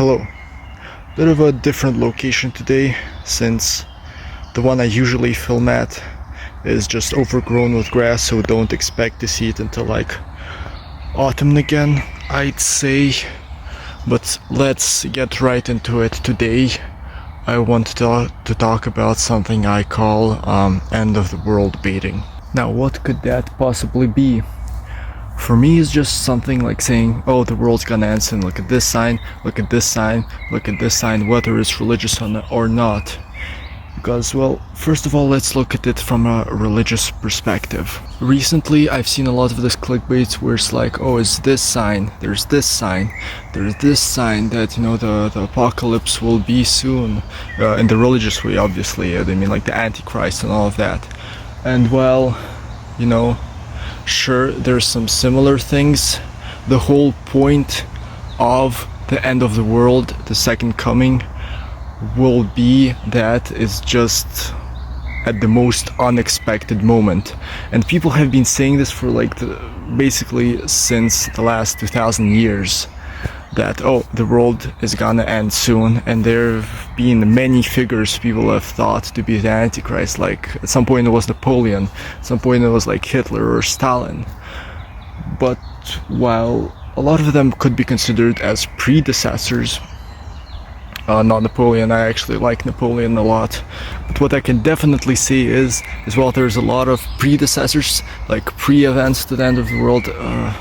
Hello. Bit of a different location today, since the one I usually film at is just overgrown with grass, so don't expect to see it until like autumn again, I'd say. But let's get right into it. Today I want to talk about something I call end of the world baiting. Now, what could that possibly be? For me, it's just something like saying, oh, the world's gonna end soon, look at this sign, look at this sign, look at this sign, whether it's religious or not. Because, well, first of all, let's look at it from a religious perspective. Recently, I've seen a lot of this clickbait where it's like, oh, it's this sign, there's this sign that, you know, the apocalypse will be soon. In the religious way, obviously, they mean like the Antichrist and all of that. And, well, you know, sure, there's some similar things. The whole point of the end of the world, the second coming, will be that it's just at the most unexpected moment. And people have been saying this for like basically since the last 2000 years, that oh, the world is gonna end soon. And there have been many figures people have thought to be the Antichrist. Like at some point it was Napoleon, at some point it was like Hitler or Stalin. But while a lot of them could be considered as predecessors, not Napoleon, I actually like Napoleon a lot, but what I can definitely say is well, there's a lot of predecessors, like pre-events to the end of the world.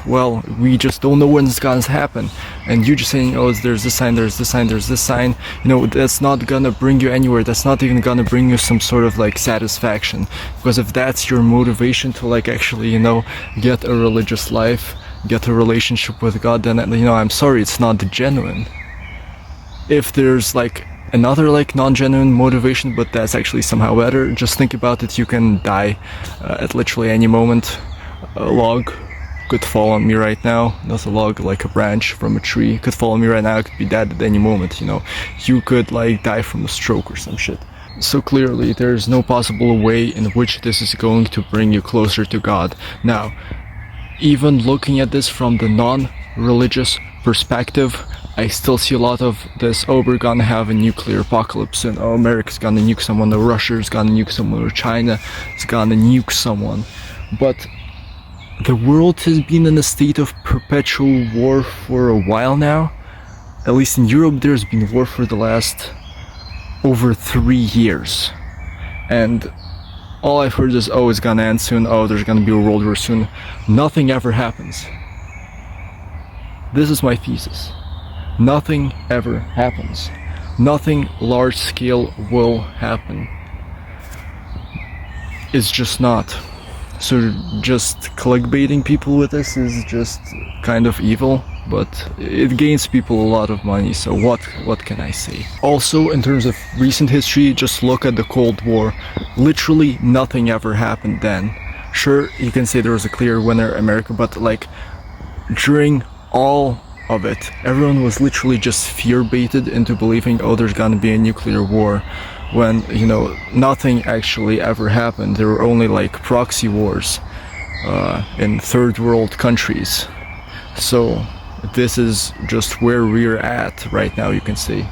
Well, we just don't know when it's gonna happen, and you just saying, oh, there's this sign, there's this sign, there's this sign, you know, that's not gonna bring you anywhere. That's not even gonna bring you some sort of like satisfaction, because if that's your motivation to like actually, you know, get a religious life, get a relationship with God, then, you know, I'm sorry, it's not genuine. If there's like another like non-genuine motivation, but that's actually somehow better, just think about it. You can die at literally any moment. A log could fall on me right now. Not a log, like a branch from a tree could fall on me right now. I could be dead at any moment, you know. You could like die from a stroke or some shit. So clearly there's no possible way in which this is going to bring you closer to God. Now, even looking at this from the non-religious perspective, I still see a lot of this, oh, we're gonna have a nuclear apocalypse, and oh, America's gonna nuke someone, or Russia's gonna nuke someone, or China is gonna nuke someone. But the world has been in a state of perpetual war for a while now. At least in Europe, there's been war for the last over 3 years. And all I've heard is, oh, it's gonna end soon, oh, there's gonna be a world war soon. Nothing ever happens. This is my thesis. Nothing ever happens. Nothing large scale will happen. It's just not. So just clickbaiting people with this is just kind of evil, but it gains people a lot of money, so what can I say? Also, in terms of recent history, just look at the Cold War. Literally nothing ever happened then. Sure, you can say there was a clear winner, America, but like during all of it, everyone was literally just fear-baited into believing, oh, there's gonna be a nuclear war, when, you know, nothing actually ever happened. There were only like proxy wars in third world countries. So this is just where we're at right now, you can say.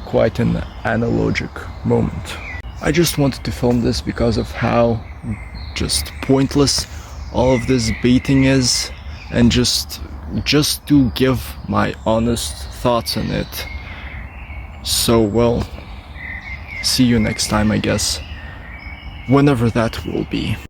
Quite an analogic moment. I just wanted to film this because of how just pointless all of this baiting is, and just to give my honest thoughts on it. So, well, see you next time, I guess, whenever that will be.